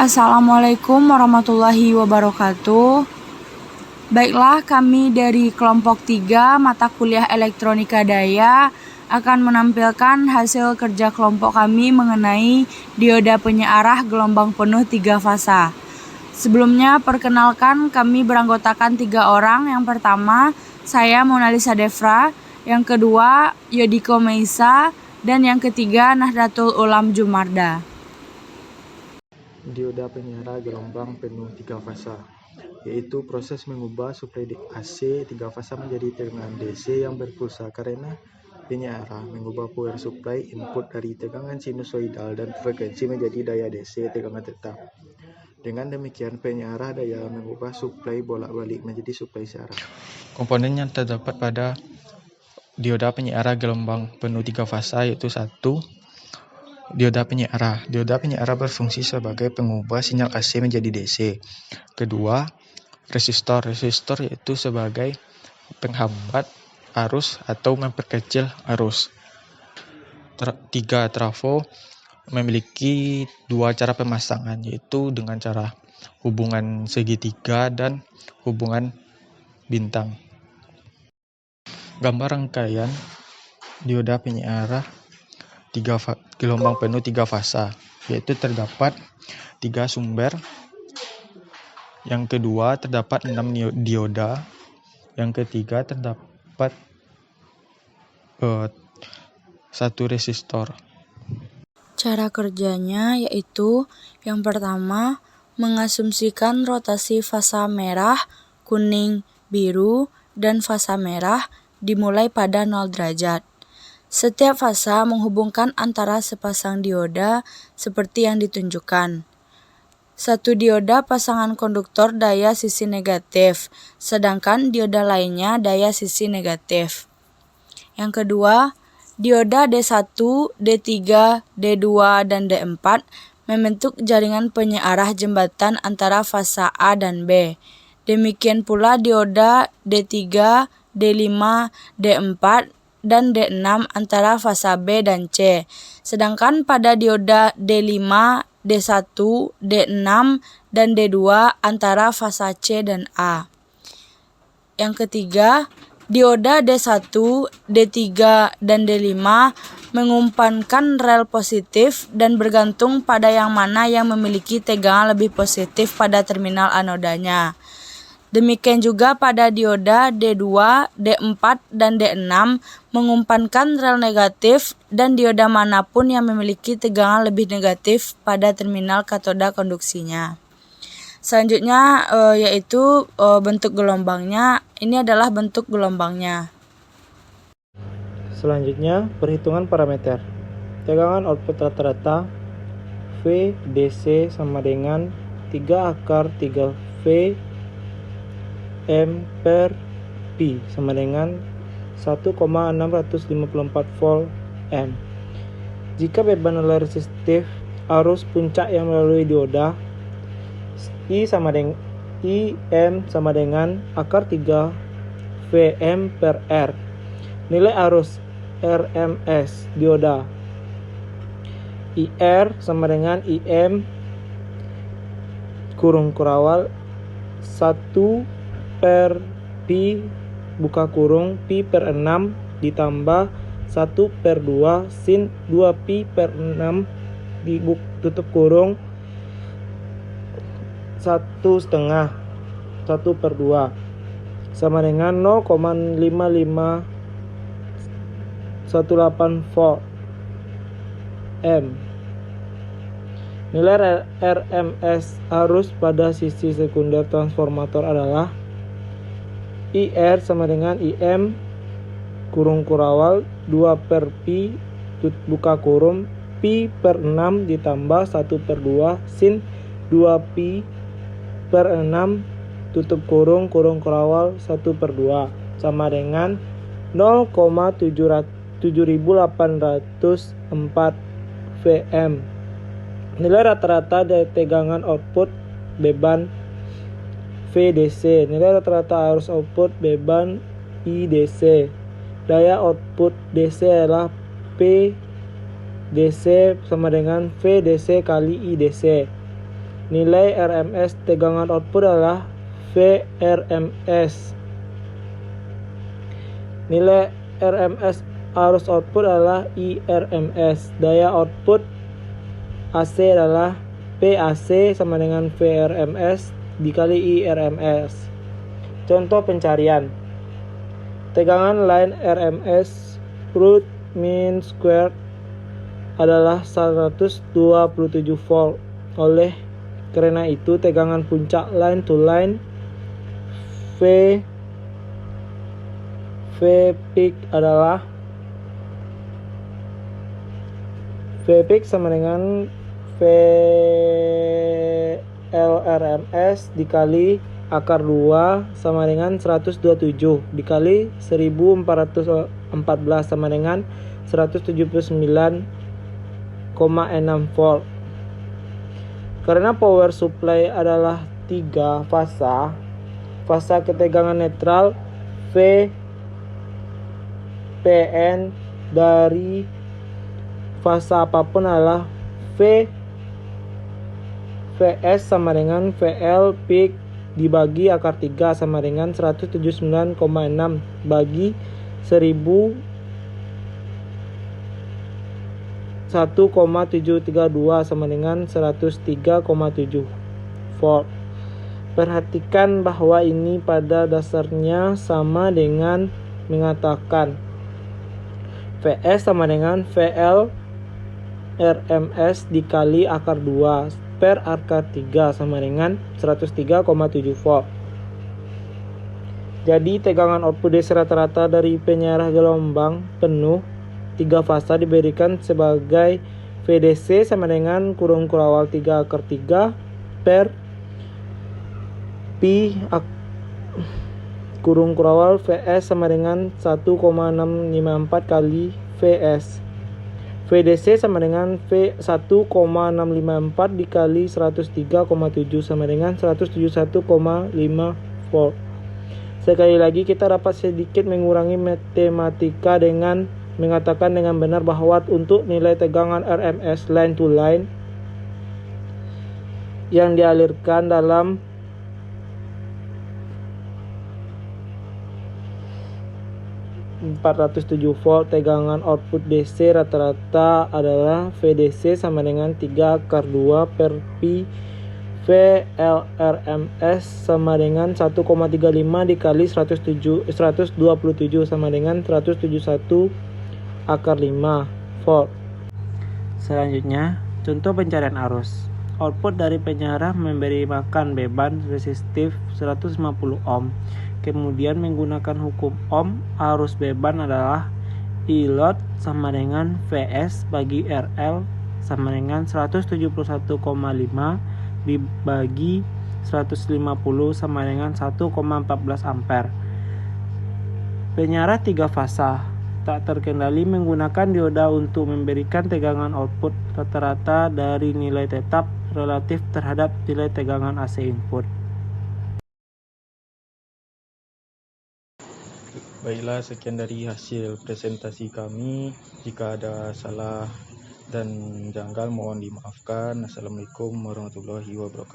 Assalamualaikum warahmatullahi wabarakatuh. Baiklah, kami dari kelompok 3 mata kuliah elektronika daya akan menampilkan hasil kerja kelompok kami mengenai dioda penyearah gelombang penuh 3 fasa. Sebelumnya, perkenalkan kami beranggotakan 3 orang. Yang pertama, saya Monalisa Devra. Yang kedua, Yodiko Meisa. Dan yang ketiga, Nahdlatul Ulam Jumarda. Dioda penyearah gelombang penuh 3 fasa, yaitu proses mengubah suplai AC 3 fasa menjadi tegangan DC yang berpulsa karena penyearah mengubah power supply input dari tegangan sinusoidal dan frekuensi menjadi daya DC tegangan tetap. Dengan demikian, penyearah daya mengubah suplai bolak-balik menjadi suplai searah. Komponen yang terdapat pada dioda penyearah gelombang penuh 3 fasa yaitu 1. Dioda penyearah. Dioda penyearah berfungsi sebagai pengubah sinyal AC menjadi DC. Kedua, resistor. Resistor yaitu sebagai penghambat arus atau memperkecil arus. 3. Trafo memiliki 2 cara pemasangan, yaitu dengan cara hubungan segitiga dan hubungan bintang. Gambar rangkaian dioda penyearah gelombang penuh 3 fasa, yaitu terdapat 3 sumber. Yang kedua terdapat 6 dioda. Yang ketiga terdapat 1 resistor. Cara kerjanya yaitu yang pertama, mengasumsikan rotasi fasa merah, kuning, biru, dan fasa merah dimulai pada 0 derajat. Setiap fasa menghubungkan antara sepasang dioda seperti yang ditunjukkan. Satu dioda pasangan konduktor daya sisi negatif, sedangkan dioda lainnya daya sisi negatif. Yang kedua, dioda D1, D3, D2, dan D4 membentuk jaringan penyearah jembatan antara fasa A dan B. Demikian pula dioda D3, D5, D4, dan D6 antara fasa B dan C. Sedangkan pada dioda D5, D1, D6, dan D2 antara fasa C dan A. Yang ketiga, dioda D1, D3, dan D5 mengumpankan rel positif dan bergantung pada yang mana yang memiliki tegangan lebih positif pada terminal anodanya. Demikian juga pada dioda D2, D4, dan D6 mengumpankan rel negatif dan dioda manapun yang memiliki tegangan lebih negatif pada terminal katoda konduksinya. Selanjutnya yaitu bentuk gelombangnya. Ini adalah bentuk gelombangnya. Selanjutnya, perhitungan parameter. Tegangan output rata-rata V DC sama dengan 3 akar 3 V M per Pi sama dengan 1,654 volt M. Jika beban adalah resistif arus puncak yang melalui dioda, IM sama dengan akar 3 Vm per R. Nilai arus RMS dioda IR sama dengan IM kurung kurawal 1 per Pi buka kurung Pi per 6 ditambah 1 per 2 sin 2 Pi per 6 tutup kurung 1/2 1 per 2 sama dengan 0,5518 volt M. Nilai RMS arus pada sisi sekunder transformator adalah IR sama dengan IM kurung kurawal 2 per Pi buka kurung Pi per 6 ditambah 1 per 2 sin 2 Pi per 6 tutup kurung kurawal 1 per 2 sama dengan 0,7804 Vm. Nilai rata-rata dari tegangan output beban VDC. Nilai rata-rata arus output beban IDC. Daya output DC adalah P DC sama dengan VDC kali IDC. nilai RMS tegangan output adalah VRMS. Nilai RMS arus output adalah IRMS. Daya output AC adalah PAC sama dengan VRMS dikali IRMS. Contoh pencarian. Tegangan line RMS root mean square adalah 127 volt. Karena itu tegangan puncak line to line V peak adalah V peak sama dengan VLRMS dikali akar 2 sama dengan 127 dikali 1414 sama dengan 179,6 volt. Karena power supply adalah 3 fasa ketegangan netral VPN dari fasa apapun adalah VS sama dengan VL peak dibagi akar 3 sama dengan 179,6 bagi 1,732 sama dengan 103,7 volt. Perhatikan bahwa ini pada dasarnya sama dengan mengatakan VS sama dengan VL RMS dikali akar 2 per akar 3 sama dengan 103,7 volt. Jadi tegangan output DC rata-rata dari penyarah gelombang penuh 3 fasa diberikan sebagai VDC sama dengan kurung kurawal 3 akar 3 per Pi kurung kurawal VS sama dengan 1,654 kali VS. VDC sama dengan V1,654 dikali 103,7 sama dengan 171,5 volt. Sekali lagi kita dapat sedikit mengurangi matematika dengan mengatakan dengan benar bahwa untuk nilai tegangan RMS line to line yang dialirkan dalam (407 volt tegangan output DC rata-rata adalah VDC sama dengan 3 akar 2 per Pi VLRMS sama dengan 1,35 dikali 127 sama dengan 171 akar 5 volt. Selanjutnya, contoh pencarian arus. Output dari penyarah memberi makan beban resistif 150 ohm. Kemudian menggunakan hukum Ohm, arus beban adalah I load sama dengan VS bagi RL sama dengan 171,5 dibagi 150 sama dengan 1,14 ampere. Penyarah 3 fasa tak terkendali menggunakan dioda untuk memberikan tegangan output rata-rata dari nilai tetap relatif terhadap nilai tegangan AC input. Baiklah, sekian dari hasil presentasi kami. Jika ada salah dan janggal mohon dimaafkan. Assalamualaikum warahmatullahi wabarakatuh.